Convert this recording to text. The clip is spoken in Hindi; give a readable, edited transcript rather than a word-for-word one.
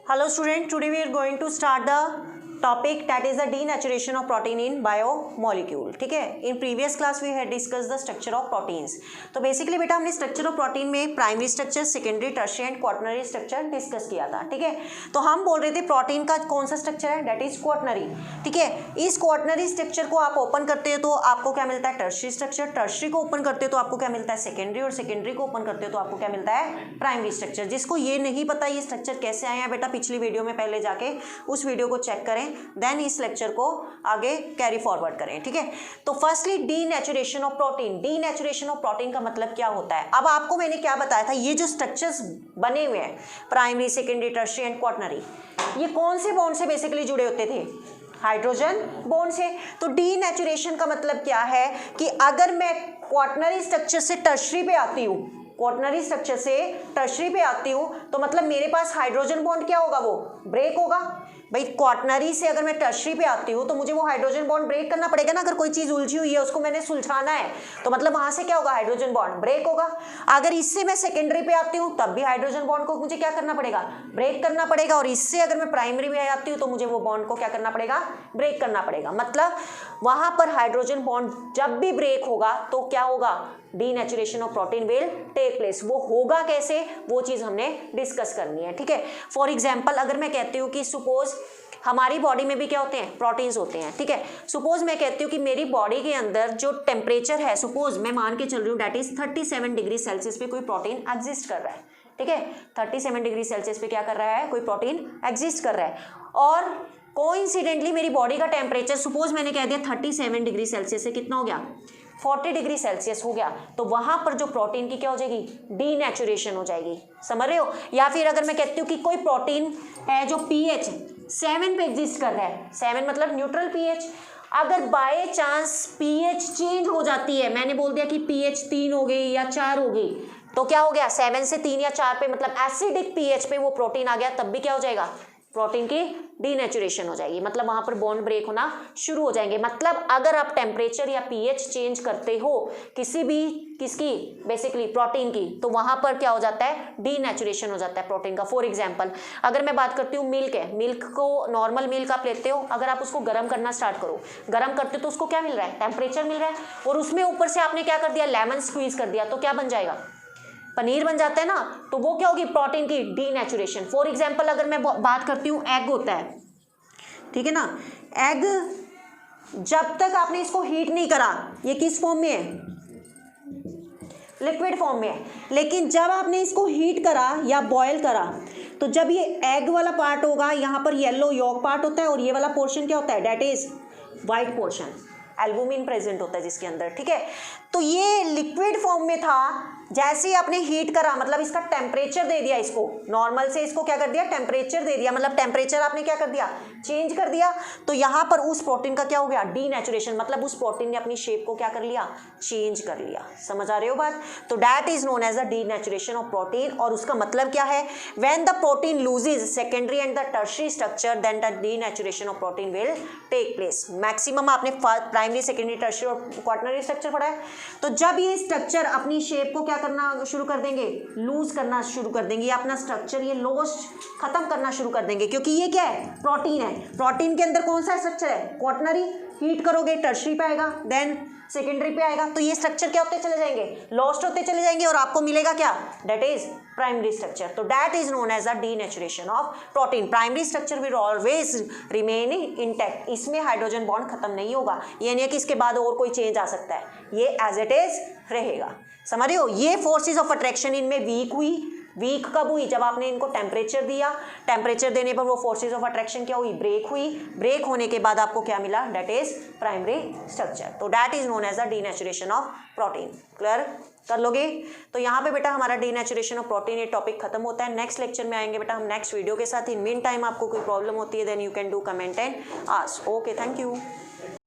Hello student, today we are going to start the topic that is the denaturation of protein in biomolecule. ठीक है, in previous class we had discussed the structure of proteins. तो बेसिकली बेटा हमने स्ट्रक्चर ऑफ प्रोटीन में primary structure, secondary, tertiary and quaternary structure discuss किया था. ठीक है, तो हम बोल रहे थे प्रोटीन का कौन सा स्ट्रक्चर है, दैट इज क्वाटरनरी. ठीक है, इस क्वाटरनरी स्ट्रक्चर को आप ओपन करते हो तो आपको क्या मिलता है, टर्शियरी स्ट्रक्चर. टर्शियरी को ओपन करते हो तो आपको क्या मिलता है, सेकेंडरी. और सेकेंडरी को ओपन करते हो तो आपको क्या मिलता है, प्राइमरी स्ट्रक्चर. जिसको ये नहीं पता ये स्ट्रक्चर कैसे आए हैं बेटा, पिछली वीडियो में पहले जाके उस वीडियो को चेक करें, देन इस लेक्चर को आगे कैरी फॉरवर्ड करें. ठीक है, तो firstly denaturation of protein. Denaturation of protein का मतलब क्या होता है. अब आपको मैंने क्या बताया था, ये जो स्ट्रक्चर्स बने हुए हैं primary, secondary, tertiary and quaternary, ये कौन से बॉन्ड से बेसिकली जुड़े होते थे, हाइड्रोजन बॉन्ड से. तो डीनेचुरेशन का मतलब क्या है कि अगर मैं क्वाटरनरी स्ट्रक्चर से टर्शियरी पे आती हूँ, क्वाटरनरी स्ट्रक्चर से टर्शियरी पे आती हूँ, तो मतलब मेरे पास हाइड्रोजन बॉन्ड क्या होगा, वो ब्रेक होगा. भाई क्वाटरनरी से अगर मैं टर्शियरी पे आती हूँ तो मुझे वो हाइड्रोजन बॉन्ड ब्रेक करना पड़ेगा ना. अगर कोई चीज़ उलझी हुई है उसको मैंने सुलझाना है तो मतलब वहाँ से क्या होगा, हाइड्रोजन बॉन्ड ब्रेक होगा. अगर इससे मैं सेकेंडरी पे आती हूँ तब भी हाइड्रोजन बॉन्ड को मुझे क्या करना पड़ेगा, ब्रेक करना पड़ेगा. और इससे अगर मैं प्राइमरी में आती हूँ तो मुझे वो बॉन्ड को क्या करना पड़ेगा, ब्रेक करना पड़ेगा. मतलब वहाँ पर हाइड्रोजन बॉन्ड जब भी ब्रेक होगा तो क्या होगा, denaturation of protein will take place. वो होगा कैसे, वो चीज़ हमने डिस्कस करनी है. ठीक है, फॉर एग्जाम्पल अगर मैं कहती हूँ कि सपोज हमारी बॉडी में भी क्या होते हैं, प्रोटीन्स होते हैं. ठीक है, सपोज मैं कहती हूँ कि मेरी बॉडी के अंदर जो टेम्परेचर है, सपोज मैं मान के चल रही हूँ दैट इज 37 डिग्री सेल्सियस पे कोई प्रोटीन एग्जिस्ट कर रहा है. ठीक है, 37 डिग्री सेल्सियस पे क्या कर रहा है, कोई प्रोटीन एग्जिस्ट कर रहा है. और कोइंसिडेंटली मेरी बॉडी का टेम्परेचर सपोज मैंने कह दिया 37 डिग्री सेल्सियस से कितना हो गया, 40 डिग्री सेल्सियस हो गया. तो वहां पर जो प्रोटीन की क्या हो जाएगी, डीनेचुरेशन हो जाएगी. समझ रहे हो. या फिर अगर मैं कहती हूँ कि कोई प्रोटीन है जो pH 7 पे एग्जिस्ट कर रहा है, 7 मतलब न्यूट्रल pH, अगर बाय चांस pH चेंज हो जाती है, मैंने बोल दिया कि pH 3 हो गई या 4 हो गई, तो क्या हो गया, 7 से 3 या 4 पे मतलब एसिडिक pH पे वो प्रोटीन आ गया, तब भी क्या हो जाएगा, प्रोटीन की डीनेचुरेशन हो जाएगी. मतलब वहां पर बॉन्ड ब्रेक होना शुरू हो जाएंगे. मतलब अगर आप टेम्परेचर या पीएच चेंज करते हो किसी भी, किसकी, बेसिकली प्रोटीन की, तो वहां पर क्या हो जाता है, डीनेचुरेशन हो जाता है प्रोटीन का. फॉर एग्जांपल अगर मैं बात करती हूँ मिल्क है, मिल्क को नॉर्मल मिल्क आप लेते हो, अगर आप उसको गर्म करना स्टार्ट करो, गर्म करते हो तो उसको क्या मिल रहा है, टेम्परेचर मिल रहा है. और उसमें ऊपर से आपने क्या कर दिया, लेमन स्क्वीज कर दिया, तो क्या बन जाएगा, पनीर बन जाता है ना. तो वो क्या होगी, प्रोटीन की डीनेचुरेशन. फॉर एग्जांपल अगर मैं बात करती हूँ एग होता है, ठीक है ना, एग जब तक आपने इसको हीट नहीं करा, ये किस फॉर्म में है, लिक्विड फॉर्म में है. लेकिन जब आपने इसको हीट करा या बॉयल करा तो जब ये एग वाला पार्ट होगा, यहाँ पर येलो यॉक पार्ट होता है और ये वाला पोर्शन क्या होता है, that is white portion, albumin present होता है जिसके अंदर. ठीक है, तो ये लिक्विड फॉर्म में था, जैसे ही आपने हीट करा मतलब इसका टेम्परेचर दे दिया, इसको नॉर्मल से इसको क्या कर दिया, टेम्परेचर दे दिया, मतलब टेम्परेचर आपने क्या कर दिया, चेंज कर दिया, तो यहाँ पर उस प्रोटीन का क्या हो गया, डीनेचुरेशन. मतलब उस प्रोटीन ने अपनी शेप को क्या कर लिया, चेंज कर लिया. समझ आ रहे हो बात. तो that is known as the denaturation of protein. और उसका मतलब क्या है, when the protein loses secondary and the tertiary structure then the denaturation of protein will take place. Maximum आपने प्राइमरी, सेकेंडरी, टर्शियरी और क्वाटरनरी स्ट्रक्चर पढ़ा है. तो जब ये स्ट्रक्चर अपनी शेप को क्या करना शुरू कर देंगे, लूज करना शुरू कर देंगे, या अपना स्ट्रक्चर ये लॉस खत्म करना शुरू कर देंगे, क्योंकि ये क्या है, प्रोटीन है. प्रोटीन के अंदर कौन सा स्ट्रक्चर है, क्वाटरनरी. हीट करोगे टर्शियरी पे आएगा, देन सेकेंडरी पे आएगा, तो ये स्ट्रक्चर क्या होते चले जाएंगे, लॉस्ट होते चले जाएंगे, और आपको मिलेगा क्या, दैट इज प्राइमरी स्ट्रक्चर. तो that is known as a denaturation of protein. Primary structure will always remain intact. इसमें हाइड्रोजन बॉन्ड खत्म नहीं होगा, ये नहीं है कि इसके बाद और कोई चेंज आ सकता है, ये एज इट इज रहेगा. समझ रहे हो. ये फोर्सेज ऑफ अट्रैक्शन इनमें वीक हुई. वीक कब हुई, जब आपने इनको टेम्परेचर दिया, टेम्परेचर देने पर वो फोर्सेज ऑफ अट्रैक्शन क्या हुई, ब्रेक हुई. ब्रेक होने के बाद आपको क्या मिला, दैट इज प्राइमरी स्ट्रक्चर. तो that is known as the denaturation of protein. Clear कर लोगे. तो यहाँ पे बेटा हमारा डीनेचुरेशन ऑफ प्रोटीन ये टॉपिक खत्म होता है. नेक्स्ट लेक्चर में आएंगे बेटा हम नेक्स्ट वीडियो के साथ. इन मीन टाइम आपको कोई प्रॉब्लम होती है then you can do comment and ask. Okay, thank you.